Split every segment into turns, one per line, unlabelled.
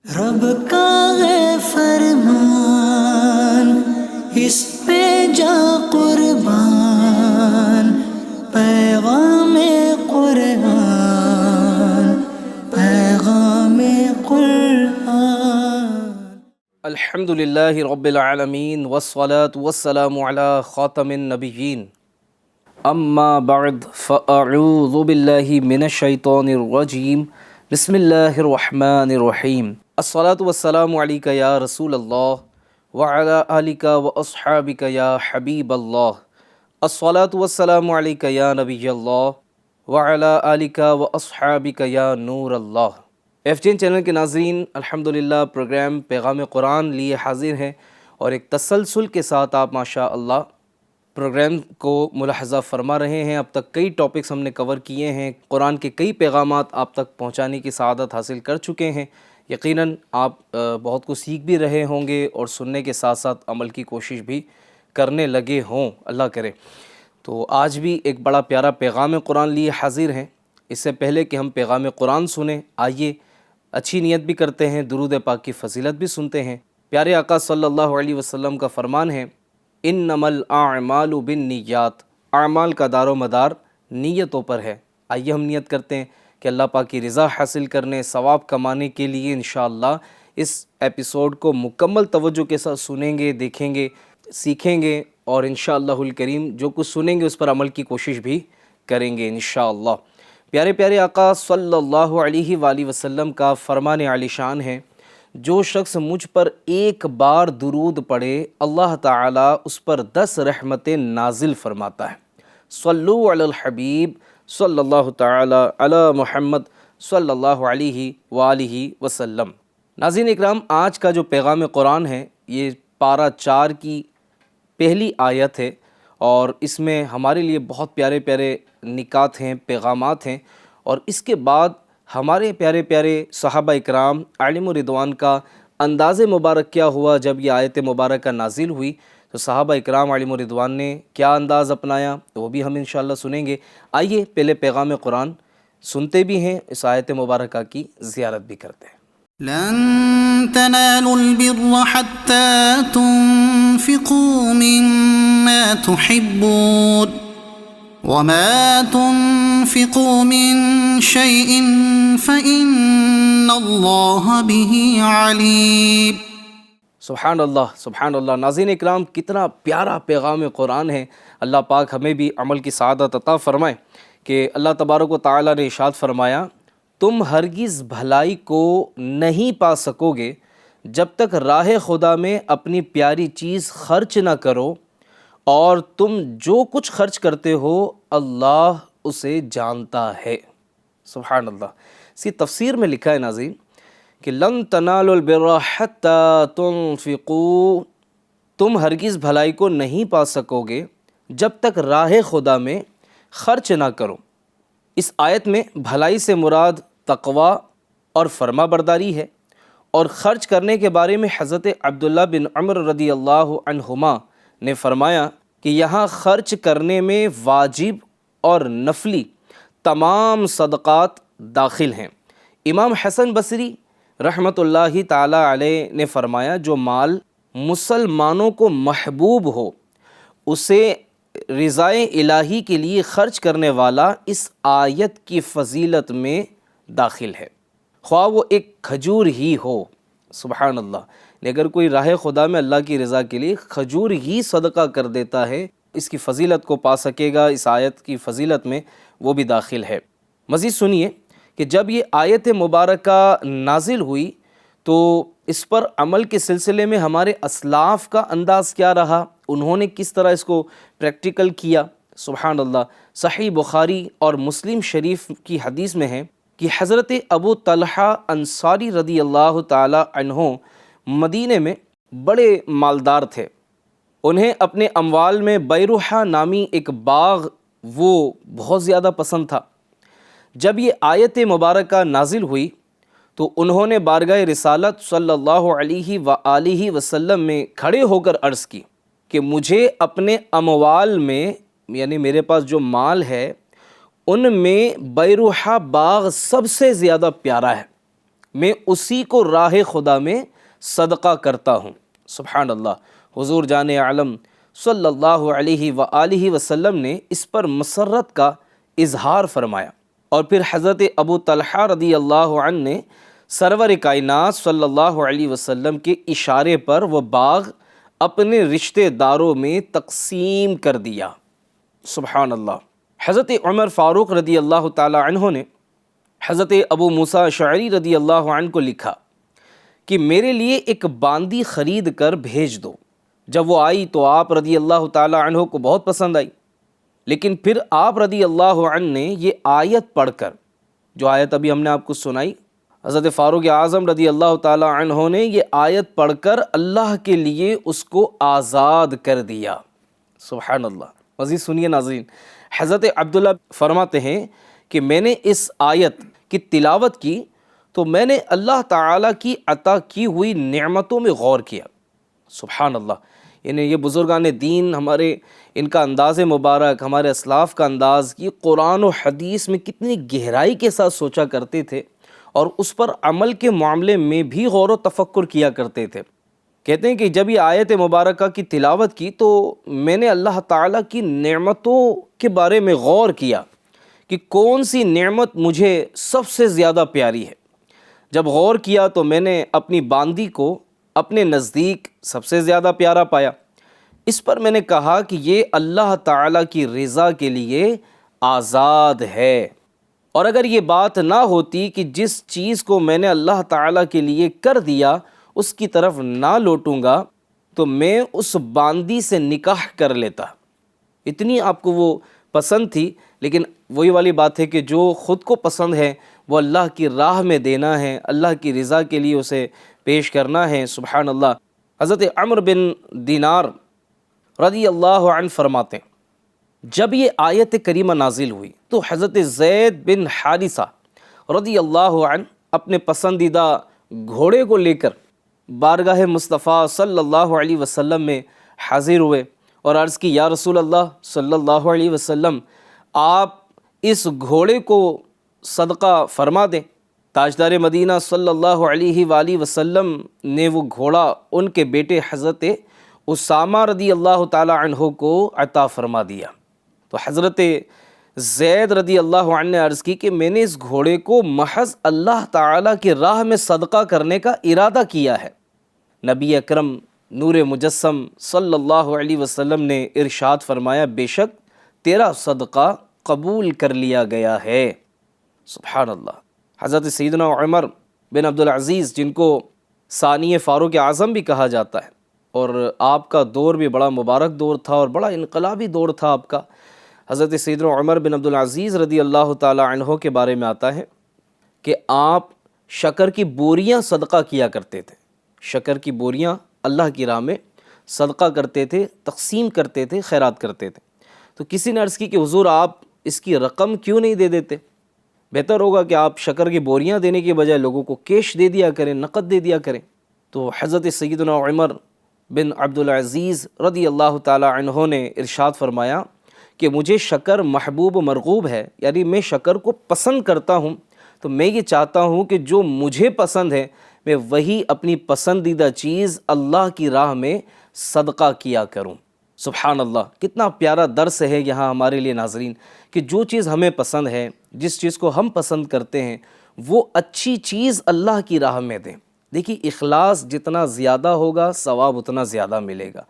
رب کا ہے فرمان، اس پہ جا قربان، پیغام قرآن، پیغام قرآن۔
الحمد للہ رب العالمین والصلاة والسلام علی خاتم النبیین، اما بعد فاعوذ باللہ من الشیطان الرجیم، بسم اللہ الرحمن الرحیم۔ الصلاة والسلام علیک یا رسول اللہ وعلی آلک واصحابک یا حبیب اللہ، الصلاة والسلام علیک یا نبی اللہ وعلی آلک واصحابک یا نور اللہ۔ ایف جین چینل کے ناظرین، الحمدللہ پروگرام پیغام قرآن لیے حاضر ہیں، اور ایک تسلسل کے ساتھ آپ ماشاء اللہ پروگرام کو ملاحظہ فرما رہے ہیں۔ اب تک کئی ٹاپکس ہم نے کور کیے ہیں، قرآن کے کئی پیغامات آپ تک پہنچانے کی سعادت حاصل کر چکے ہیں۔ یقیناً آپ بہت کچھ سیکھ بھی رہے ہوں گے اور سننے کے ساتھ ساتھ عمل کی کوشش بھی کرنے لگے ہوں، اللہ کرے۔ تو آج بھی ایک بڑا پیارا پیغام قرآن لیے حاضر ہیں۔ اس سے پہلے کہ ہم پیغام قرآن سنیں، آئیے اچھی نیت بھی کرتے ہیں، درود پاک کی فضیلت بھی سنتے ہیں۔ پیارے آقا صلی اللہ علیہ وسلم کا فرمان ہے، انما الاعمال بالنیات، اعمال کا دار و مدار نیتوں پر ہے۔ آئیے ہم نیت کرتے ہیں کہ اللہ پاک کی رضا حاصل کرنے، ثواب کمانے کے لیے انشاءاللہ اس ایپیسوڈ کو مکمل توجہ کے ساتھ سنیں گے، دیکھیں گے، سیکھیں گے، اور انشاءاللہ الکریم جو کچھ سنیں گے اس پر عمل کی کوشش بھی کریں گے انشاءاللہ۔ پیارے پیارے آقا صلی اللہ علیہ وآلہ وسلم کا فرمان عالی شان ہے، جو شخص مجھ پر ایک بار درود پڑھے اللہ تعالیٰ اس پر 10 رحمتیں نازل فرماتا ہے۔ صلو علی الحبیب صلی اللہ تعالیٰ علی محمد صلی اللہ علیہ وآلہ وسلم۔ ناظرین اکرام، آج کا جو پیغام قرآن ہے یہ پارہ 4 کی پہلی آیت ہے، اور اس میں ہمارے لیے بہت پیارے پیارے نکات ہیں، پیغامات ہیں، اور اس کے بعد ہمارے پیارے پیارے صحابہ اکرام عالم و رضوان کا انداز مبارک کیا ہوا جب یہ آیت مبارکہ نازل ہوئی، تو صحابہ اکرام عالم و رضوان نے کیا انداز اپنایا وہ بھی ہم انشاءاللہ سنیں گے۔ آئیے پہلے پیغام قرآن سنتے بھی ہیں، اس آیت مبارکہ کی زیارت بھی کرتے ہیں۔
لن تنالوا البر حتى تنفقوا مما تحبون وما تنفقوا من شيء فإن الله به عليم۔
سبحان اللہ، سبحان اللہ۔ ناظرین اکرام، کتنا پیارا پیغام قرآن ہے۔ اللہ پاک ہمیں بھی عمل کی سعادت عطا فرمائے کہ اللہ تبارک و تعالیٰ نے ارشاد فرمایا، تم ہرگز بھلائی کو نہیں پا سکو گے جب تک راہ خدا میں اپنی پیاری چیز خرچ نہ کرو، اور تم جو کچھ خرچ کرتے ہو اللہ اسے جانتا ہے۔ سبحان اللہ۔ اس کی تفسیر میں لکھا ہے ناظرین کہ لن تنالوا البر حتی تنفقوا، تم ہرگز بھلائی کو نہیں پا سکو گے جب تک راہ خدا میں خرچ نہ کرو۔ اس آیت میں بھلائی سے مراد تقوی اور فرما برداری ہے، اور خرچ کرنے کے بارے میں حضرت عبداللہ بن عمر رضی اللہ عنہما نے فرمایا کہ یہاں خرچ کرنے میں واجب اور نفلی تمام صدقات داخل ہیں۔ امام حسن بصری رحمۃ اللہ تعالی علیہ نے فرمایا، جو مال مسلمانوں کو محبوب ہو اسے رضائے الہی کے لیے خرچ کرنے والا اس آیت کی فضیلت میں داخل ہے، خواہ وہ ایک کھجور ہی ہو۔ سبحان اللہ۔ اگر کوئی راہ خدا میں اللہ کی رضا کے لیے کھجور ہی صدقہ کر دیتا ہے، اس کی فضیلت کو پا سکے گا، اس آیت کی فضیلت میں وہ بھی داخل ہے۔ مزید سنیے کہ جب یہ آیت مبارکہ نازل ہوئی تو اس پر عمل کے سلسلے میں ہمارے اسلاف کا انداز کیا رہا، انہوں نے کس طرح اس کو پریکٹیکل کیا۔ سبحان اللہ۔ صحیح بخاری اور مسلم شریف کی حدیث میں ہے کہ حضرت ابو طلحہ انصاری رضی اللہ تعالی عنہ مدینے میں بڑے مالدار تھے۔ انہیں اپنے اموال میں بیروحہ نامی ایک باغ وہ بہت زیادہ پسند تھا۔ جب یہ آیت مبارکہ نازل ہوئی تو انہوں نے بارگاہ رسالت صلی اللہ علیہ وآلہ وسلم میں کھڑے ہو کر عرض کی کہ مجھے اپنے اموال میں، یعنی میرے پاس جو مال ہے، ان میں بیروحہ باغ سب سے زیادہ پیارا ہے۔ میں اسی کو راہ خدا میں صدقہ کرتا ہوں۔ سبحان اللہ۔ حضور جان عالم صلی اللہ علیہ وآلہ وسلم نے اس پر مسرت کا اظہار فرمایا، اور پھر حضرت ابو طلحہ رضی اللہ عنہ نے سرور کائنات صلی اللہ علیہ وسلم کے اشارے پر وہ باغ اپنے رشتہ داروں میں تقسیم کر دیا۔ سبحان اللہ۔ حضرت عمر فاروق رضی اللہ تعالی عنہ نے حضرت ابو موسیٰ اشعری رضی اللہ عنہ کو لکھا کہ میرے لیے ایک باندی خرید کر بھیج دو۔ جب وہ آئی تو آپ رضی اللہ تعالی عنہ کو بہت پسند آئی، لیکن پھر آپ رضی اللہ عنہ نے یہ آیت پڑھ کر، جو آیت ابھی ہم نے آپ کو سنائی، حضرت فاروق اعظم رضی اللہ تعالی عنہ نے یہ آیت پڑھ کر اللہ کے لیے اس کو آزاد کر دیا۔ سبحان اللہ۔ مزید سنیے ناظرین، حضرت عبداللہ فرماتے ہیں کہ میں نے اس آیت کی تلاوت کی تو میں نے اللہ تعالیٰ کی عطا کی ہوئی نعمتوں میں غور کیا۔ سبحان اللہ۔ یعنی یہ بزرگان دین ہمارے، ان کا انداز مبارک، ہمارے اسلاف کا انداز، یہ قرآن و حدیث میں کتنی گہرائی کے ساتھ سوچا کرتے تھے اور اس پر عمل کے معاملے میں بھی غور و تفکر کیا کرتے تھے۔ کہتے ہیں کہ جب یہ آیت مبارکہ کی تلاوت کی تو میں نے اللہ تعالیٰ کی نعمتوں کے بارے میں غور کیا کہ کون سی نعمت مجھے سب سے زیادہ پیاری ہے۔ جب غور کیا تو میں نے اپنی باندی کو اپنے نزدیک سب سے زیادہ پیارا پایا۔ اس پر میں نے کہا کہ یہ اللہ تعالیٰ کی رضا کے لیے آزاد ہے، اور اگر یہ بات نہ ہوتی کہ جس چیز کو میں نے اللہ تعالیٰ کے لیے کر دیا اس کی طرف نہ لوٹوں گا تو میں اس باندی سے نکاح کر لیتا۔ اتنی آپ کو وہ پسند تھی، لیکن وہی والی بات ہے کہ جو خود کو پسند ہے وہ اللہ کی راہ میں دینا ہے، اللہ کی رضا کے لیے اسے پیش کرنا ہے۔ سبحان اللہ۔ حضرت عمرو بن دینار رضی اللہ عنہ فرماتے ہیں جب یہ آیت کریمہ نازل ہوئی تو حضرت زید بن حارثہ رضی اللہ عنہ اپنے پسندیدہ گھوڑے کو لے کر بارگاہ مصطفیٰ صلی اللہ علیہ وسلم میں حاضر ہوئے اور عرض کی، یا رسول اللہ صلی اللہ علیہ وسلم، آپ اس گھوڑے کو صدقہ فرما دیں۔ تاجدار مدینہ صلی اللہ علیہ وآلہ وسلم نے وہ گھوڑا ان کے بیٹے حضرت اسامہ رضی اللہ تعالی عنہ کو عطا فرما دیا۔ تو حضرت زید رضی اللہ عنہ نے عرض کی کہ میں نے اس گھوڑے کو محض اللہ تعالیٰ کی راہ میں صدقہ کرنے کا ارادہ کیا ہے۔ نبی اکرم نور مجسم صلی اللہ علیہ وسلم نے ارشاد فرمایا، بے شک تیرا صدقہ قبول کر لیا گیا ہے۔ سبحان اللہ۔ حضرت سیدنا عمر بن عبدالعزیز، جن کو ثانی فاروق اعظم بھی کہا جاتا ہے، اور آپ کا دور بھی بڑا مبارک دور تھا اور بڑا انقلابی دور تھا آپ کا، حضرت سیدنا عمر بن عبدالعزیز رضی اللہ تعالی عنہ کے بارے میں آتا ہے کہ آپ شکر کی بوریاں صدقہ کیا کرتے تھے۔ شکر کی بوریاں اللہ کی راہ میں صدقہ کرتے تھے، تقسیم کرتے تھے، خیرات کرتے تھے۔ تو کسی نے عرض کی کہ حضور آپ اس کی رقم کیوں نہیں دے دیتے؟ بہتر ہوگا کہ آپ شکر کی بوریاں دینے کے بجائے لوگوں کو کیش دے دیا کریں، نقد دے دیا کریں۔ تو حضرت سیدنا عمر بن عبدالعزیز رضی اللہ تعالی عنہ نے ارشاد فرمایا کہ مجھے شکر محبوب و مرغوب ہے، یعنی میں شکر کو پسند کرتا ہوں، تو میں یہ چاہتا ہوں کہ جو مجھے پسند ہے میں وہی اپنی پسندیدہ چیز اللہ کی راہ میں صدقہ کیا کروں۔ سبحان اللہ۔ کتنا پیارا درس ہے یہاں ہمارے لیے ناظرین، کہ جو چیز ہمیں پسند ہے، جس چیز کو ہم پسند کرتے ہیں، وہ اچھی چیز اللہ کی راہ میں دیں۔ دیکھیے، اخلاص جتنا زیادہ ہوگا ثواب اتنا زیادہ ملے گا۔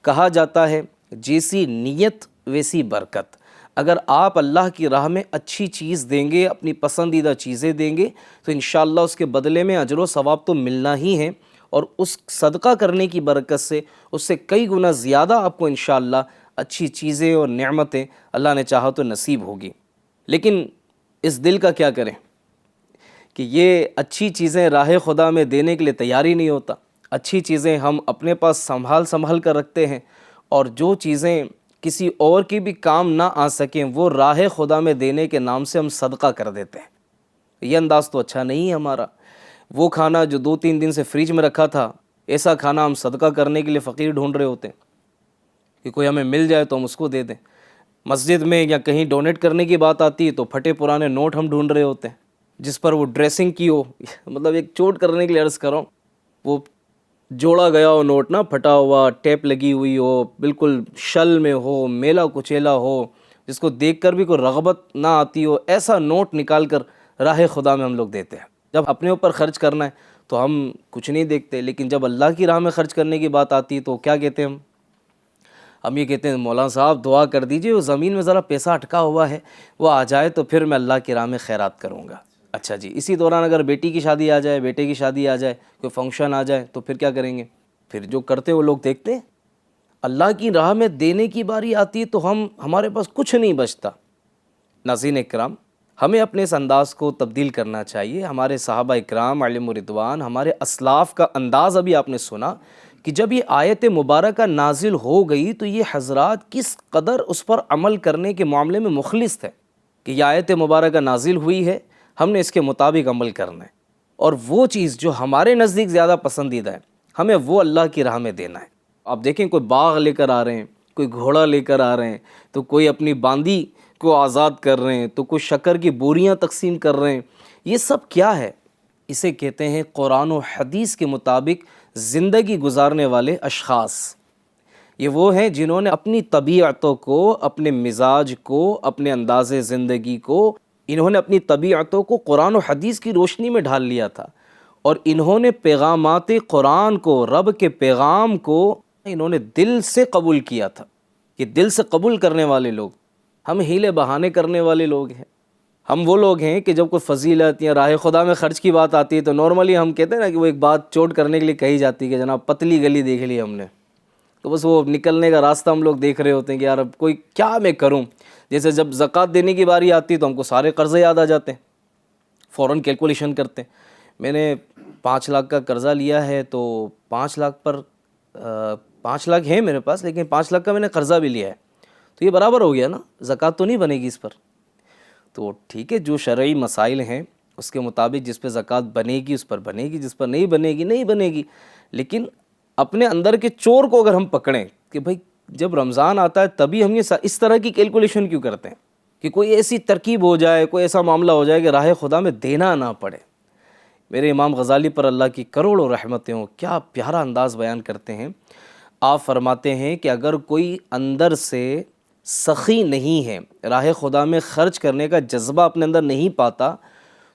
کہا جاتا ہے جیسی نیت ویسی برکت۔ اگر آپ اللہ کی راہ میں اچھی چیز دیں گے، اپنی پسندیدہ چیزیں دیں گے، تو انشاءاللہ اس کے بدلے میں اجر و ثواب تو ملنا ہی ہے، اور اس صدقہ کرنے کی برکت سے اس سے کئی گنا زیادہ آپ کو انشاءاللہ اچھی چیزیں اور نعمتیں اللہ نے چاہا تو نصیب ہوگی۔ لیکن اس دل کا کیا کریں کہ یہ اچھی چیزیں راہ خدا میں دینے کے لیے تیاری نہیں ہوتا۔ اچھی چیزیں ہم اپنے پاس سنبھال کر رکھتے ہیں، اور جو چیزیں کسی اور کی بھی کام نہ آ سکیں وہ راہ خدا میں دینے کے نام سے ہم صدقہ کر دیتے ہیں۔ یہ انداز تو اچھا نہیں ہے ہمارا۔ وہ کھانا جو 2-3 دن سے فریج میں رکھا تھا، ایسا کھانا ہم صدقہ کرنے کے لیے فقیر ڈھونڈ رہے ہوتے ہیں کہ کوئی ہمیں مل جائے تو ہم اس کو دے دیں۔ مسجد میں یا کہیں ڈونیٹ کرنے کی بات آتی ہے تو پھٹے پرانے نوٹ ہم ڈھونڈ رہے ہوتے ہیں جس پر وہ ڈریسنگ کی ہو، مطلب ایک چوٹ کرنے کے لیے عرض کر رہا ہوں، وہ جوڑا گیا ہو نوٹ نا، پھٹا ہوا، ٹیپ لگی ہوئی ہو، بالکل شل میں ہو، میلا کچیلا ہو، جس کو دیکھ کر بھی کوئی رغبت نہ آتی ہو، ایسا نوٹ نکال کر راہ خدا میں ہم لوگ دیتے ہیں۔ جب اپنے اوپر خرچ کرنا ہے تو ہم کچھ نہیں دیکھتے، لیکن جب اللہ کی راہ میں خرچ کرنے کی بات آتی ہے تو کیا کہتے ہیں ہم یہ کہتے ہیں مولانا صاحب دعا کر دیجئے، وہ زمین میں ذرا پیسہ اٹکا ہوا ہے، وہ آ جائے تو پھر میں اللہ کی راہ میں خیرات کروں گا۔ اچھا جی، اسی دوران اگر بیٹی کی شادی آ جائے، بیٹے کی شادی آ جائے، کوئی فنکشن آ جائے تو پھر کیا کریں گے؟ پھر جو کرتے وہ لوگ دیکھتے ہیں۔ اللہ کی راہ میں دینے کی باری آتی ہے تو ہمارے پاس کچھ نہیں بچتا۔ ناظرین اکرام، ہمیں اپنے اس انداز کو تبدیل کرنا چاہیے۔ ہمارے صحابہ اکرام علیہم الرضوان، ہمارے اسلاف کا انداز ابھی آپ نے سنا کہ جب یہ آیت مبارکہ نازل ہو گئی تو یہ حضرات کس قدر اس پر عمل کرنے کے معاملے میں مخلص تھے کہ یہ آیت مبارکہ نازل ہوئی ہے، ہم نے اس کے مطابق عمل کرنا ہے، اور وہ چیز جو ہمارے نزدیک زیادہ پسندیدہ ہے ہمیں وہ اللہ کی راہ میں دینا ہے۔ آپ دیکھیں کوئی باغ لے کر آ رہے ہیں، کوئی گھوڑا لے کر آ رہے ہیں، تو کوئی اپنی باندی کو آزاد کر رہے ہیں، تو کوئی شکر کی بوریاں تقسیم کر رہے ہیں۔ یہ سب کیا ہے؟ اسے کہتے ہیں قرآن و حدیث کے مطابق زندگی گزارنے والے اشخاص۔ یہ وہ ہیں جنہوں نے اپنی طبیعتوں کو، اپنے مزاج کو، اپنے انداز زندگی کو، انہوں نے اپنی طبیعتوں کو قرآن و حدیث کی روشنی میں ڈھال لیا تھا، اور انہوں نے پیغامات قرآن کو، رب کے پیغام کو انہوں نے دل سے قبول کیا تھا۔ کہ دل سے قبول کرنے والے لوگ، ہم ہیلے بہانے کرنے والے لوگ ہیں۔ ہم وہ لوگ ہیں کہ جب کوئی فضیلت یا راہ خدا میں خرچ کی بات آتی ہے تو نارملی ہم کہتے ہیں نا کہ وہ ایک بات چوٹ کرنے کے لیے کہی جاتی ہے کہ جناب پتلی گلی دیکھ لی ہم نے، تو بس وہ نکلنے کا راستہ ہم لوگ دیکھ رہے ہوتے ہیں کہ یار اب کوئی کیا میں کروں۔ جیسے جب زکوٰۃ دینے کی باری آتی ہے تو ہم کو سارے قرضے یاد آ جاتے ہیں، فوراً کیلکولیشن کرتے ہیں۔ میں نے 5 لاکھ کا قرضہ لیا ہے تو 5 لاکھ پر 5 لاکھ ہیں میرے پاس، لیکن 5 لاکھ کا میں نے قرضہ بھی لیا ہے، تو یہ برابر ہو گیا نا، زکوٰۃ تو نہیں بنے گی اس پر۔ تو ٹھیک ہے، جو شرعی مسائل ہیں اس کے مطابق جس پہ زکوٰۃ بنے گی اس پر بنے گی، جس پر نہیں بنے گی نہیں بنے گی۔ لیکن اپنے اندر کے چور کو اگر ہم پکڑیں کہ بھائی جب رمضان آتا ہے تبھی ہم یہ اس طرح کی کیلکولیشن کیوں کرتے ہیں کہ کوئی ایسی ترکیب ہو جائے، کوئی ایسا معاملہ ہو جائے کہ راہ خدا میں دینا نہ پڑے۔ میرے امام غزالی پر اللہ کی کروڑوں رحمتیں ہوں، کیا پیارا انداز بیان کرتے ہیں۔ آپ فرماتے ہیں کہ اگر کوئی اندر سے سخی نہیں ہے، راہ خدا میں خرچ کرنے کا جذبہ اپنے اندر نہیں پاتا،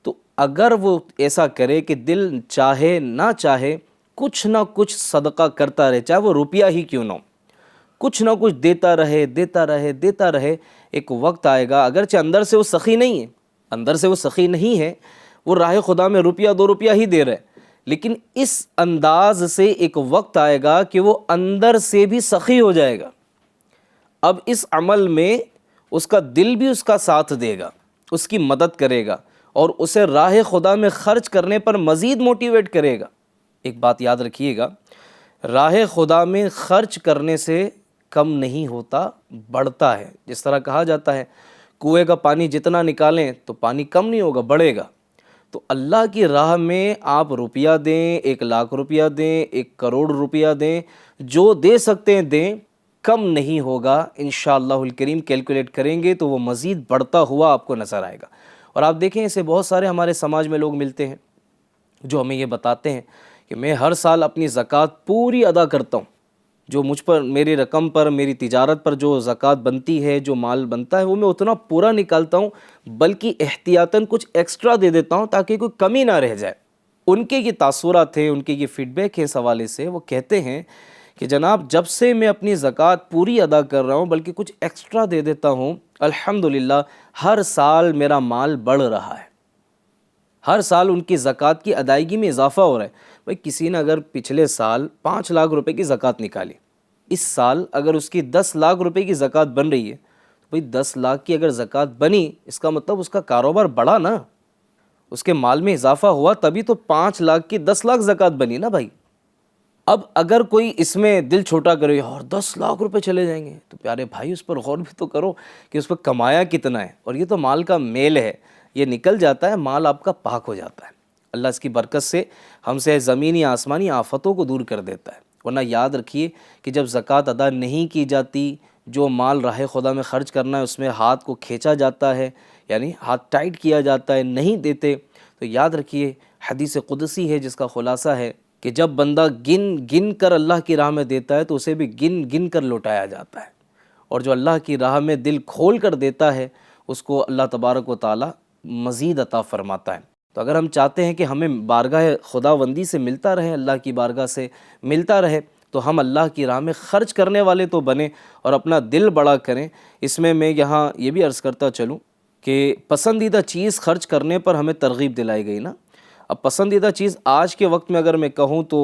تو اگر وہ ایسا کرے کہ دل چاہے نہ چاہے کچھ نہ کچھ صدقہ کرتا رہے، چاہے وہ روپیہ ہی کیوں نہ ہو، کچھ نہ کچھ دیتا رہے دیتا رہے دیتا رہے، ایک وقت آئے گا، اگرچہ اندر سے وہ سخی نہیں ہے، اندر سے وہ سخی نہیں ہے، وہ راہ خدا میں روپیہ 2 روپیہ ہی دے رہے، لیکن اس انداز سے ایک وقت آئے گا کہ وہ اندر سے بھی سخی ہو جائے گا۔ اب اس عمل میں اس کا دل بھی اس کا ساتھ دے گا، اس کی مدد کرے گا، اور اسے راہ خدا میں خرچ کرنے پر مزید موٹیویٹ کرے گا۔ ایک بات یاد رکھیے گا، راہ خدا میں خرچ کرنے سے کم نہیں ہوتا، بڑھتا ہے۔ جس طرح کہا جاتا ہے کنویں کا پانی جتنا نکالیں تو پانی کم نہیں ہوگا، بڑھے گا۔ تو اللہ کی راہ میں آپ روپیہ دیں، 1 لاکھ روپیہ دیں، 1 کروڑ روپیہ دیں، جو دے سکتے ہیں دیں، کم نہیں ہوگا انشاءاللہ الکریم۔ کیلکولیٹ کریں گے تو وہ مزید بڑھتا ہوا آپ کو نظر آئے گا۔ اور آپ دیکھیں ایسے بہت سارے ہمارے سماج میں لوگ ملتے ہیں جو ہمیں یہ بتاتے ہیں کہ میں ہر سال اپنی زکوٰۃ پوری ادا کرتا ہوں، جو مجھ پر، میری رقم پر، میری تجارت پر جو زکوٰۃ بنتی ہے، جو مال بنتا ہے، وہ میں اتنا پورا نکالتا ہوں، بلکہ احتیاطاً کچھ ایکسٹرا دے دیتا ہوں تاکہ کوئی کمی نہ رہ جائے۔ ان کے یہ تاثرات ہیں، ان کے یہ فیڈ بیک ہے اس حوالے سے، وہ کہتے ہیں کہ جناب جب سے میں اپنی زکوٰۃ پوری ادا کر رہا ہوں بلکہ کچھ ایکسٹرا دے دیتا ہوں، الحمدللہ ہر سال میرا مال بڑھ رہا ہے، ہر سال ان کی زکوٰۃ کی ادائیگی میں اضافہ ہو رہا ہے۔ بھائی کسی نے اگر پچھلے سال 5 لاکھ روپے کی زکوٰۃ نکالی، اس سال اگر اس کی 10 لاکھ روپے کی زکوٰۃ بن رہی ہے، تو بھائی 10 لاکھ کی اگر زکوٰۃ بنی، اس کا مطلب اس کا کاروبار بڑھا نا، اس کے مال میں اضافہ ہوا، تبھی تو 5 لاکھ کی 10 لاکھ زکوٰۃ بنی نا بھائی۔ اب اگر کوئی اس میں دل چھوٹا کرے اور 10 لاکھ روپے چلے جائیں گے، تو پیارے بھائی اس پر غور بھی تو کرو کہ اس پہ کمایا کتنا ہے، اور یہ تو مال کا میل ہے، یہ نکل جاتا ہے، مال آپ کا پاک ہو جاتا ہے۔ اللہ اس کی برکت سے ہم سے زمینی آسمانی آفتوں کو دور کر دیتا ہے۔ ورنہ یاد رکھیے کہ جب زکوٰۃ ادا نہیں کی جاتی، جو مال راہ خدا میں خرچ کرنا ہے اس میں ہاتھ کو کھینچا جاتا ہے، یعنی ہاتھ ٹائٹ کیا جاتا ہے، نہیں دیتے، تو یاد رکھیے حدیث قدسی ہے جس کا خلاصہ ہے کہ جب بندہ گن گن کر اللہ کی راہ میں دیتا ہے تو اسے بھی گن گن کر لوٹایا جاتا ہے، اور جو اللہ کی راہ میں دل کھول کر دیتا ہے اس کو اللہ تبارک و تعالی مزید عطا فرماتا ہے۔ تو اگر ہم چاہتے ہیں کہ ہمیں بارگاہ خداوندی سے ملتا رہے، اللہ کی بارگاہ سے ملتا رہے، تو ہم اللہ کی راہ میں خرچ کرنے والے تو بنیں اور اپنا دل بڑا کریں۔ اس میں یہاں یہ بھی عرض کرتا چلوں کہ پسندیدہ چیز خرچ کرنے پر ہمیں ترغیب دلائی گئی نا۔ اب پسندیدہ چیز آج کے وقت میں اگر میں کہوں تو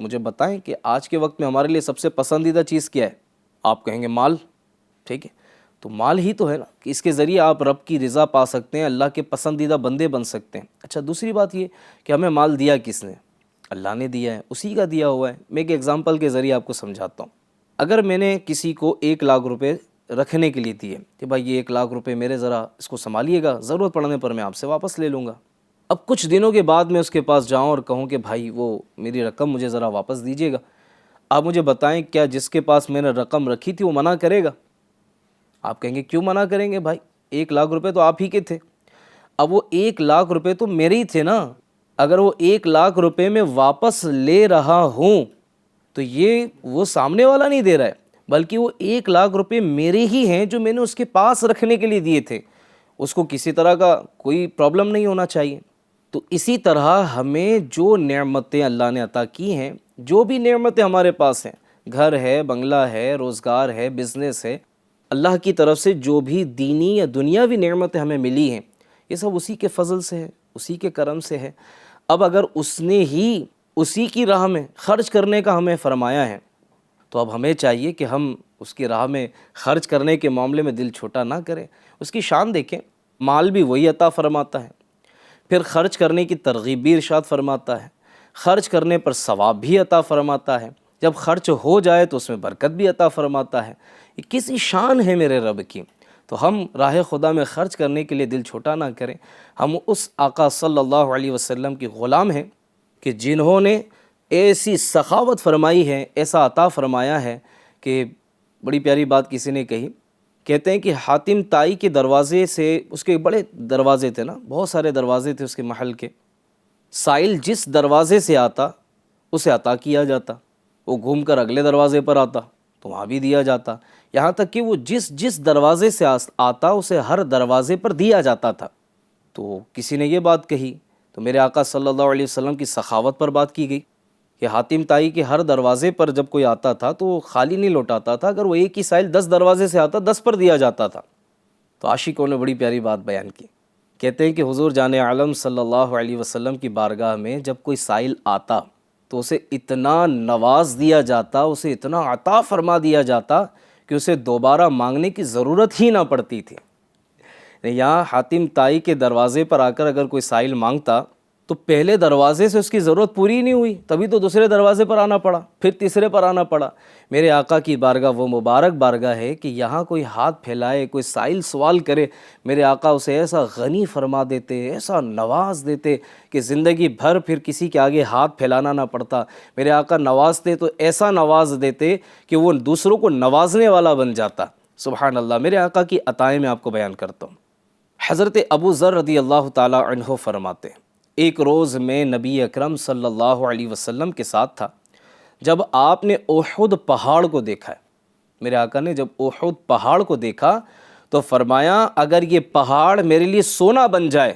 مجھے بتائیں کہ آج کے وقت میں ہمارے لیے سب سے پسندیدہ چیز کیا ہے؟ آپ کہیں گے مال، ٹھیک ہے، تو مال ہی تو ہے نا کہ اس کے ذریعے آپ رب کی رضا پا سکتے ہیں، اللہ کے پسندیدہ بندے بن سکتے ہیں۔ اچھا، دوسری بات یہ کہ ہمیں مال دیا کس نے؟ اللہ نے دیا ہے، اسی کا دیا ہوا ہے۔ میں ایک ایگزامپل کے ذریعے آپ کو سمجھاتا ہوں۔ اگر میں نے کسی کو 1,00,000 روپے رکھنے کے لیے دیے کہ بھائی یہ 1,00,000 روپے میرے ذرا اس کو سنبھالیے گا، ضرورت پڑنے پر میں آپ سے واپس لے لوں گا۔ اب کچھ دنوں کے بعد میں اس کے پاس جاؤں اور کہوں کہ بھائی وہ میری رقم مجھے ذرا واپس دیجیے گا، آپ مجھے بتائیں کیا جس کے پاس میں نے رقم رکھی تھی وہ منع کرے گا؟ آپ کہیں گے کیوں منع کریں گے بھائی، 1,00,000 روپے تو آپ ہی کے تھے۔ اب وہ 1,00,000 روپے تو میرے ہی تھے نا، اگر وہ 1,00,000 روپے میں واپس لے رہا ہوں تو یہ وہ سامنے والا نہیں دے رہا ہے، بلکہ وہ 1,00,000 روپے میرے ہی ہیں جو میں نے اس کے پاس رکھنے کے لیے دیے تھے، اس کو کسی طرح کا کوئی پرابلم نہیں ہونا چاہیے۔ تو اسی طرح ہمیں جو نعمتیں اللہ نے عطا کی ہیں، جو بھی نعمتیں ہمارے پاس ہیں، گھر ہے، بنگلہ ہے، روزگار ہے، بزنس ہے، اللہ کی طرف سے جو بھی دینی یا دنیاوی نعمتیں ہمیں ملی ہیں، یہ سب اسی کے فضل سے ہے، اسی کے کرم سے ہے۔ اب اگر اس نے ہی اسی کی راہ میں خرچ کرنے کا ہمیں فرمایا ہے تو اب ہمیں چاہیے کہ ہم اس کی راہ میں خرچ کرنے کے معاملے میں دل چھوٹا نہ کریں۔ اس کی شان دیکھیں، مال بھی وہی عطا فرماتا ہے، پھر خرچ کرنے کی ترغیب بھی ارشاد فرماتا ہے، خرچ کرنے پر ثواب بھی عطا فرماتا ہے، جب خرچ ہو جائے تو اس میں برکت بھی عطا فرماتا ہے۔ یہ کسی شان ہے میرے رب کی، تو ہم راہ خدا میں خرچ کرنے کے لیے دل چھوٹا نہ کریں۔ ہم اس آقا صلی اللہ علیہ وسلم کے غلام ہیں کہ جنہوں نے ایسی سخاوت فرمائی ہے، ایسا عطا فرمایا ہے کہ بڑی پیاری بات کسی نے کہی، کہتے ہیں کہ حاتم طائی کے دروازے سے، اس کے بڑے دروازے تھے نا، بہت سارے دروازے تھے اس کے محل کے، سائل جس دروازے سے آتا اسے عطا کیا جاتا، وہ گھوم کر اگلے دروازے پر آتا تو وہاں بھی دیا جاتا، یہاں تک کہ وہ جس دروازے سے آتا اسے ہر دروازے پر دیا جاتا تھا۔ تو کسی نے یہ بات کہی تو میرے آقا صلی اللہ علیہ وسلم کی سخاوت پر بات کی گئی کہ حاتم طائی کے ہر دروازے پر جب کوئی آتا تھا تو وہ خالی نہیں لوٹاتا تھا، اگر وہ ایک ہی سائل 10 دروازے سے آتا 10 پر دیا جاتا تھا۔ تو عاشقوں نے بڑی پیاری بات بیان کی، کہتے ہیں کہ حضور جان عالم صلی اللہ علیہ وسلم کی بارگاہ میں جب کوئی سائل آتا تو اسے اتنا نواز دیا جاتا، اسے اتنا عطا فرما دیا جاتا کہ اسے دوبارہ مانگنے کی ضرورت ہی نہ پڑتی تھی۔ یہاں حاتم طائی کے دروازے پر آ کر اگر کوئی سائل مانگتا تو پہلے دروازے سے اس کی ضرورت پوری نہیں ہوئی، تبھی تو دوسرے دروازے پر آنا پڑا، پھر تیسرے پر آنا پڑا۔ میرے آقا کی بارگاہ وہ مبارک بارگاہ ہے کہ یہاں کوئی ہاتھ پھیلائے، کوئی سائل سوال کرے، میرے آقا اسے ایسا غنی فرما دیتے، ایسا نواز دیتے کہ زندگی بھر پھر کسی کے آگے ہاتھ پھیلانا نہ پڑتا۔ میرے آقا نوازتے تو ایسا نواز دیتے کہ وہ دوسروں کو نوازنے والا بن جاتا۔ سبحان اللہ۔ میرے آقا کی عطائیں میں آپ کو بیان کرتا ہوں۔ حضرت ابو ذر رضی اللہ تعالی عنہ فرماتے ہیں، ایک روز میں نبی اکرم صلی اللہ علیہ وسلم کے ساتھ تھا، جب آپ نے احد پہاڑ کو دیکھا ہے، میرے آقا نے جب احد پہاڑ کو دیکھا تو فرمایا اگر یہ پہاڑ میرے لیے سونا بن جائے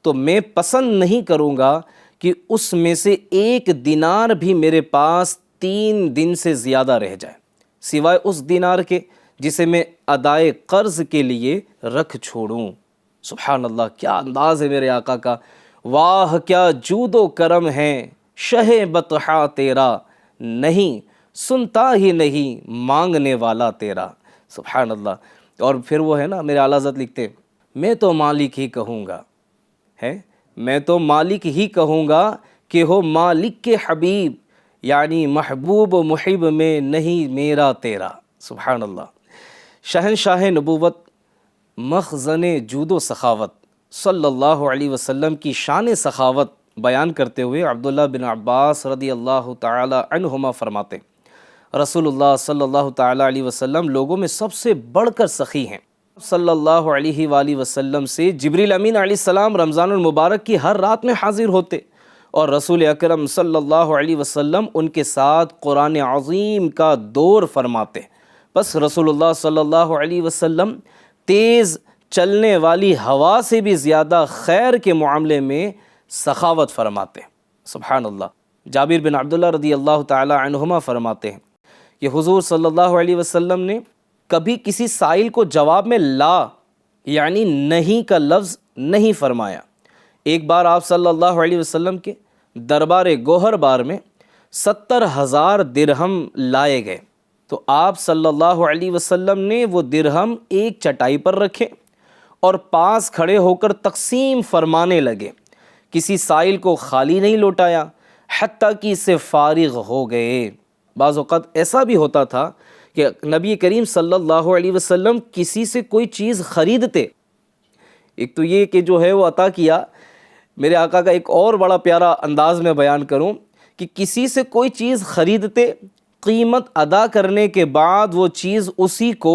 تو میں پسند نہیں کروں گا کہ اس میں سے 1 دینار بھی میرے پاس 3 دن سے زیادہ رہ جائے، سوائے اس دینار کے جسے میں ادائے قرض کے لیے رکھ چھوڑوں۔ سبحان اللہ، کیا انداز ہے میرے آقا کا، واہ کیا جود و کرم ہے شہ بطحا تیرا، نہیں سنتا ہی نہیں مانگنے والا تیرا۔ سبحان اللہ۔ اور پھر وہ ہے نا، میرے اعلیٰ حضرت لکھتے میں تو مالک ہی کہوں گا، ہے میں تو مالک ہی کہوں گا کہ ہو مالک کے حبیب، یعنی محبوب و محب میں نہیں میرا تیرا۔ سبحان اللہ۔ شہنشاہ نبوت، مخزن جود و سخاوت، صلی اللہ علیہ وسلم کی شان سخاوت بیان کرتے ہوئے عبداللہ بن عباس رضی اللہ تعالی عنہما فرماتے، رسول اللہ صلی اللہ تعالی علیہ وسلم لوگوں میں سب سے بڑھ کر سخی ہیں، صلی اللہ علیہ وآلہ وسلم سے جبریل امین علیہ السلام رمضان المبارک کی ہر رات میں حاضر ہوتے اور رسول اکرم صلی اللہ علیہ وسلم ان کے ساتھ قرآن عظیم کا دور فرماتے. بس رسول اللہ صلی اللہ علیہ وسلم تیز چلنے والی ہوا سے بھی زیادہ خیر کے معاملے میں سخاوت فرماتے. سبحان اللہ. جابر بن عبداللہ رضی اللہ تعالی عنہما فرماتے ہیں کہ حضور صلی اللہ علیہ وسلم نے کبھی کسی سائل کو جواب میں لا یعنی نہیں کا لفظ نہیں فرمایا. ایک بار آپ صلی اللہ علیہ وسلم کے دربار گوہر بار میں 70,000 درہم لائے گئے تو آپ صلی اللہ علیہ وسلم نے وہ درہم ایک چٹائی پر رکھے اور پاس کھڑے ہو کر تقسیم فرمانے لگے. کسی سائل کو خالی نہیں لوٹایا حتیٰ کہ اس سے فارغ ہو گئے. بعض اوقات ایسا بھی ہوتا تھا کہ نبی کریم صلی اللہ علیہ وسلم کسی سے کوئی چیز خریدتے. ایک تو یہ کہ جو ہے وہ عطا کیا، میرے آقا کا ایک اور بڑا پیارا انداز میں بیان کروں کہ کسی سے کوئی چیز خریدتے، قیمت ادا کرنے کے بعد وہ چیز اسی کو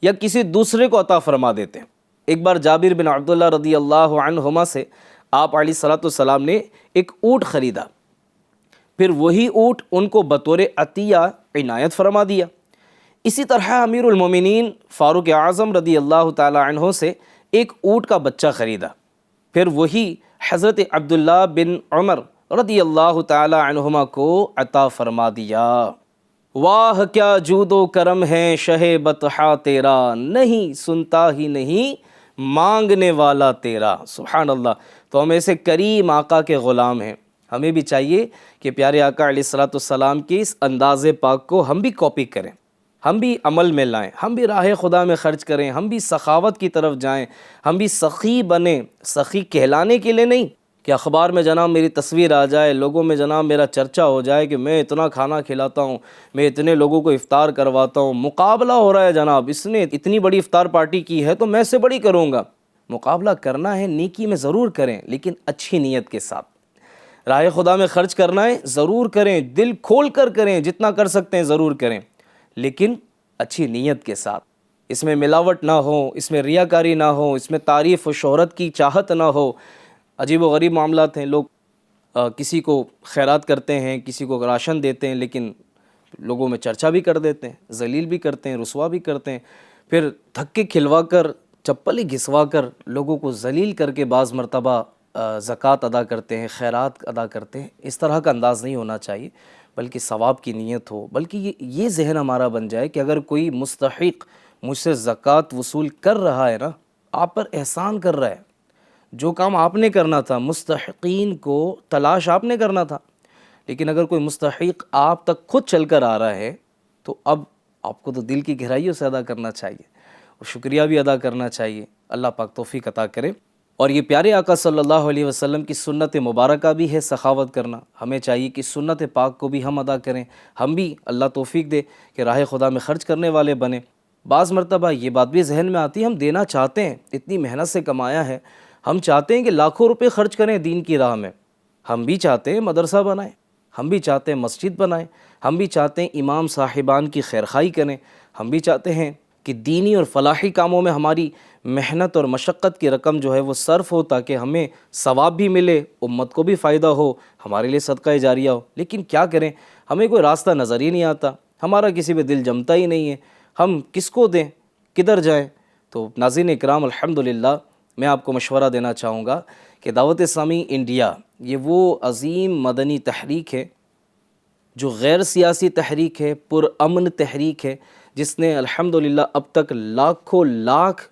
یا کسی دوسرے کو عطا فرما دیتے. ایک بار جابر بن عبداللہ رضی اللہ عنہما سے آپ علیہ الصلوۃ والسلام نے ایک اونٹ خریدا، پھر وہی اونٹ ان کو بطور عطیہ عنایت فرما دیا. اسی طرح امیر المومنین فاروق اعظم رضی اللہ تعالی عنہ سے ایک اونٹ کا بچہ خریدا، پھر وہی حضرت عبداللہ بن عمر رضی اللہ تعالی عنہما کو عطا فرما دیا. واہ کیا جود و کرم ہے شہ بطحا تیرا، نہیں سنتا ہی نہیں مانگنے والا تیرا. سبحان اللہ. تو ہم ایسے کریم آقا کے غلام ہیں، ہمیں بھی چاہیے کہ پیارے آقا علیہ الصلوۃ والسلام کے اس انداز پاک کو ہم بھی کاپی کریں، ہم بھی عمل میں لائیں، ہم بھی راہ خدا میں خرچ کریں، ہم بھی سخاوت کی طرف جائیں، ہم بھی سخی بنیں. سخی کہلانے کے لیے نہیں کہ اخبار میں جناب میری تصویر آ جائے، لوگوں میں جناب میرا چرچا ہو جائے کہ میں اتنا کھانا کھلاتا ہوں، میں اتنے لوگوں کو افطار کرواتا ہوں. مقابلہ ہو رہا ہے جناب، اس نے اتنی بڑی افطار پارٹی کی ہے تو میں سے بڑی کروں گا. مقابلہ کرنا ہے نیکی میں ضرور کریں لیکن اچھی نیت کے ساتھ. راہ خدا میں خرچ کرنا ہے ضرور کریں، دل کھول کر کریں، جتنا کر سکتے ہیں ضرور کریں لیکن اچھی نیت کے ساتھ. اس میں ملاوٹ نہ ہو، اس میں ریاکاری نہ ہو، اس میں تعریف و شہرت کی چاہت نہ ہو. عجیب و غریب معاملات ہیں. لوگ کسی کو خیرات کرتے ہیں، کسی کو راشن دیتے ہیں لیکن لوگوں میں چرچا بھی کر دیتے ہیں، ذلیل بھی کرتے ہیں، رسوا بھی کرتے ہیں، پھر دھکے کھلوا کر چپل ہی گھسوا کر لوگوں کو ذلیل کر کے بعض مرتبہ زکوٰۃ ادا کرتے ہیں، خیرات ادا کرتے ہیں. اس طرح کا انداز نہیں ہونا چاہیے بلکہ ثواب کی نیت ہو. بلکہ یہ ذہن ہمارا بن جائے کہ اگر کوئی مستحق مجھ سے زکوٰۃ وصول کر رہا ہے نا، آپ پر احسان کر رہا ہے، جو کام آپ نے کرنا تھا مستحقین کو تلاش آپ نے کرنا تھا، لیکن اگر کوئی مستحق آپ تک خود چل کر آ رہا ہے تو اب آپ کو تو دل کی گہرائیوں سے ادا کرنا چاہیے اور شکریہ بھی ادا کرنا چاہیے. اللہ پاک توفیق عطا کرے. اور یہ پیارے آقا صلی اللہ علیہ وسلم کی سنت مبارکہ بھی ہے سخاوت کرنا. ہمیں چاہیے کہ سنت پاک کو بھی ہم ادا کریں، ہم بھی اللہ توفیق دے کہ راہ خدا میں خرچ کرنے والے بنیں. بعض مرتبہ یہ بات بھی ذہن میں آتی ہے، ہم دینا چاہتے ہیں، اتنی محنت سے کمایا ہے، ہم چاہتے ہیں کہ لاکھوں روپے خرچ کریں دین کی راہ میں. ہم بھی چاہتے ہیں مدرسہ بنائیں، ہم بھی چاہتے ہیں مسجد بنائیں، ہم بھی چاہتے ہیں امام صاحبان کی خیرخواہی کریں، ہم بھی چاہتے ہیں کہ دینی اور فلاحی کاموں میں ہماری محنت اور مشقت کی رقم جو ہے وہ صرف ہو تاکہ ہمیں ثواب بھی ملے، امت کو بھی فائدہ ہو، ہمارے لیے صدقہ جاریہ ہو. لیکن کیا کریں، ہمیں کوئی راستہ نظر ہی نہیں آتا، ہمارا کسی پہ دل جمتا ہی نہیں ہے، ہم کس کو دیں، کدھر جائیں. تو ناظرین اکرام الحمدللہ میں آپ کو مشورہ دینا چاہوں گا کہ دعوت اسلامی انڈیا یہ وہ عظیم مدنی تحریک ہے جو غیر سیاسی تحریک ہے، پرامن تحریک ہے، جس نے الحمدللہ اب تک لاکھوں لاکھ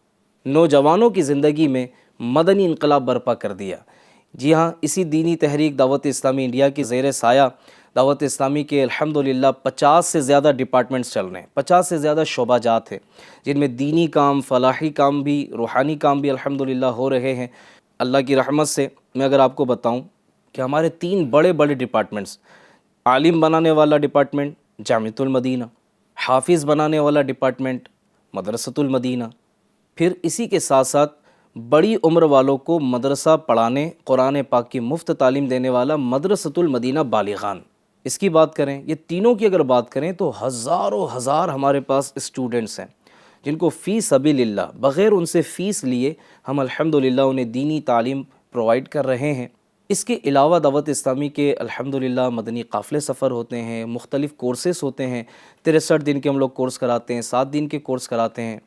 نوجوانوں کی زندگی میں مدنی انقلاب برپا کر دیا. جی ہاں، اسی دینی تحریک دعوت اسلامی انڈیا کی زیر سایہ دعوت اسلامی کے الحمدللہ 50 سے زیادہ ڈپارٹمنٹس چل رہے ہیں، 50 سے زیادہ شعبہ جات ہیں جن میں دینی کام، فلاحی کام بھی، روحانی کام بھی الحمدللہ ہو رہے ہیں. اللہ کی رحمت سے میں اگر آپ کو بتاؤں کہ ہمارے 3 بڑے بڑے ڈپارٹمنٹس، عالم بنانے والا ڈپارٹمنٹ جامعۃ المدینہ، حافظ بنانے والا ڈپارٹمنٹ مدرسۃ المدینہ، پھر اسی کے ساتھ ساتھ بڑی عمر والوں کو مدرسہ پڑھانے، قرآن پاک کی مفت تعلیم دینے والا مدرسۃ المدینہ بالغان. اس کی بات کریں، یہ تینوں کی اگر بات کریں تو ہزاروں ہزار ہمارے پاس اسٹوڈنٹس ہیں جن کو فی سبیل اللہ بغیر ان سے فیس لیے ہم الحمدللہ انہیں دینی تعلیم پرووائڈ کر رہے ہیں۔ اس کے علاوہ دعوت اسلامی کے الحمدللہ مدنی قافلے سفر ہوتے ہیں، مختلف کورسز ہوتے ہیں، 63 دن کے ہم لوگ کورس کراتے ہیں، 7 دن کے کورس کراتے ہیں۔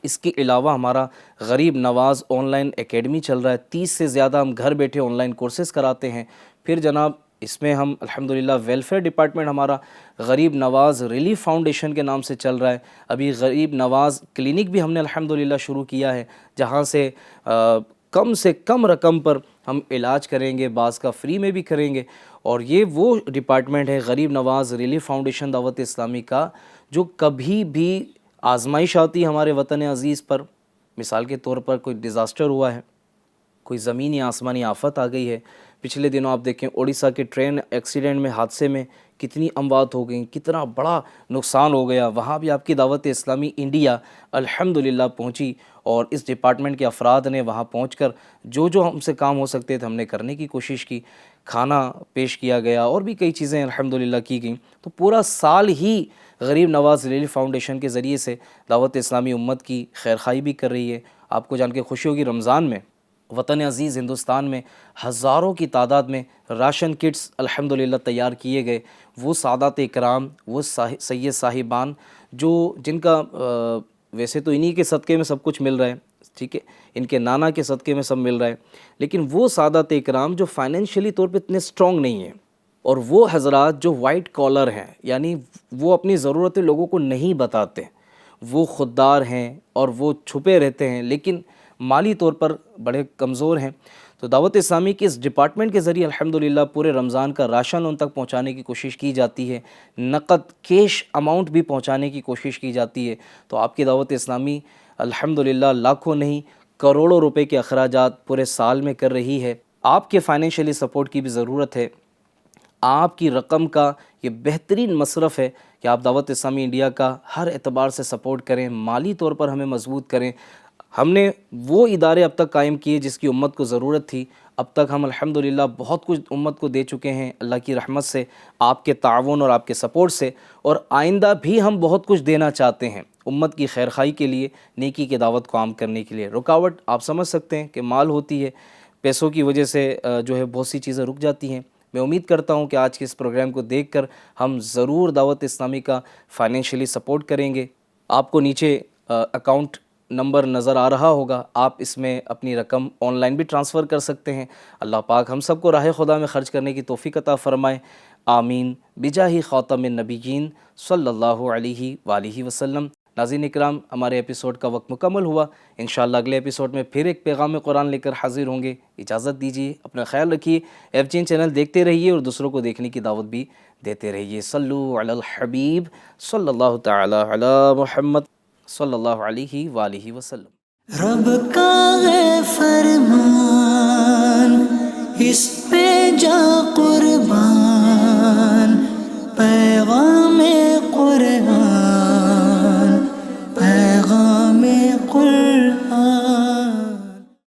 اس کے علاوہ ہمارا غریب نواز آن لائن اکیڈمی چل رہا ہے، 30 سے زیادہ ہم گھر بیٹھے آن لائن کورسز کراتے ہیں۔ پھر جناب اس میں ہم الحمدللہ ویلفیئر ڈپارٹمنٹ ہمارا غریب نواز ریلیف فاؤنڈیشن کے نام سے چل رہا ہے۔ ابھی غریب نواز کلینک بھی ہم نے الحمدللہ شروع کیا ہے، جہاں سے کم رقم پر ہم علاج کریں گے، بعض کا فری میں بھی کریں گے۔ اور یہ وہ ڈپارٹمنٹ ہے غریب نواز ریلیف فاؤنڈیشن دعوت اسلامی کا، جو کبھی بھی آزمائش آتی ہے ہمارے وطن عزیز پر، مثال کے طور پر کوئی ڈیزاسٹر ہوا ہے، کوئی زمینی آسمانی آفت آ گئی ہے۔ پچھلے دنوں آپ دیکھیں اڑیسہ کے ٹرین ایکسیڈنٹ میں، حادثے میں کتنی اموات ہو گئیں، کتنا بڑا نقصان ہو گیا، وہاں بھی آپ کی دعوت اسلامی انڈیا الحمدللہ پہنچی، اور اس ڈپارٹمنٹ کے افراد نے وہاں پہنچ کر جو ہم سے کام ہو سکتے تھے ہم نے کرنے کی کوشش کی، کھانا پیش کیا گیا اور بھی کئی چیزیں الحمدللہ کی گئیں۔ تو پورا سال ہی غریب نواز ریلیف فاؤنڈیشن کے ذریعے سے دعوت اسلامی امت کی خیرخواہی بھی کر رہی ہے۔ آپ کو جان کے خوشی ہوگی، رمضان میں وطن عزیز ہندوستان میں ہزاروں کی تعداد میں راشن کٹس الحمدللہ تیار کیے گئے۔ وہ سادات اکرام، وہ سید صاحبان جن کا ویسے تو انہی کے صدقے میں سب کچھ مل رہا ہے، ٹھیک ہے، ان کے نانا کے صدقے میں سب مل رہا ہے، لیکن وہ سادات اکرام جو فائنینشلی طور پہ اتنے سٹرونگ نہیں ہیں، اور وہ حضرات جو وائٹ کالر ہیں، یعنی وہ اپنی ضرورتیں لوگوں کو نہیں بتاتے، وہ خوددار ہیں اور وہ چھپے رہتے ہیں، لیکن مالی طور پر بڑے کمزور ہیں۔ تو دعوت اسلامی کے اس ڈپارٹمنٹ کے ذریعے الحمدللہ پورے رمضان کا راشن ان تک پہنچانے کی کوشش کی جاتی ہے، نقد کیش اماؤنٹ بھی پہنچانے کی کوشش کی جاتی ہے۔ تو آپ کی دعوت اسلامی الحمدللہ لاکھوں نہیں کروڑوں روپے کے اخراجات پورے سال میں کر رہی ہے۔ آپ کے فائنینشلی سپورٹ کی بھی ضرورت ہے۔ آپ کی رقم کا یہ بہترین مصرف ہے کہ آپ دعوت اسلامی انڈیا کا ہر اعتبار سے سپورٹ کریں، مالی طور پر ہمیں مضبوط کریں۔ ہم نے وہ ادارے اب تک قائم کیے جس کی امت کو ضرورت تھی، اب تک ہم الحمدللہ بہت کچھ امت کو دے چکے ہیں اللہ کی رحمت سے، آپ کے تعاون اور آپ کے سپورٹ سے، اور آئندہ بھی ہم بہت کچھ دینا چاہتے ہیں امت کی خیرخواہی کے لیے، نیکی کی دعوت کو عام کرنے کے لیے۔ رکاوٹ آپ سمجھ سکتے ہیں کہ مال ہوتی ہے، پیسوں کی وجہ سے جو ہے بہت سی چیزیں رک جاتی ہیں۔ میں امید کرتا ہوں کہ آج کے اس پروگرام کو دیکھ کر ہم ضرور دعوت اسلامی کا فائنینشلی سپورٹ کریں گے۔ آپ کو نیچے اکاؤنٹ نمبر نظر آ رہا ہوگا، آپ اس میں اپنی رقم آن لائن بھی ٹرانسفر کر سکتے ہیں۔ اللہ پاک ہم سب کو راہ خدا میں خرچ کرنے کی توفیق عطا فرمائے، آمین، بجاہ خاتم النبیین صلی اللہ علیہ وآلہ وسلم۔ ناظرین اکرام، ہمارے ایپیسوڈ کا وقت مکمل ہوا، انشاءاللہ اگلے ایپیسوڈ میں پھر ایک پیغام قرآن لے کر حاضر ہوں گے۔ اجازت دیجیے، اپنا خیال رکھیے، ایف جین چینل دیکھتے رہیے اور دوسروں کو دیکھنے کی دعوت بھی دیتے رہیے۔ صلو علی الحبیب صلی اللہ تعالی علی محمد صلی اللہ علیہ وآلہ وسلم۔
رب کا ہے فرمان، اس پہ جا قربان، پیغام قرآن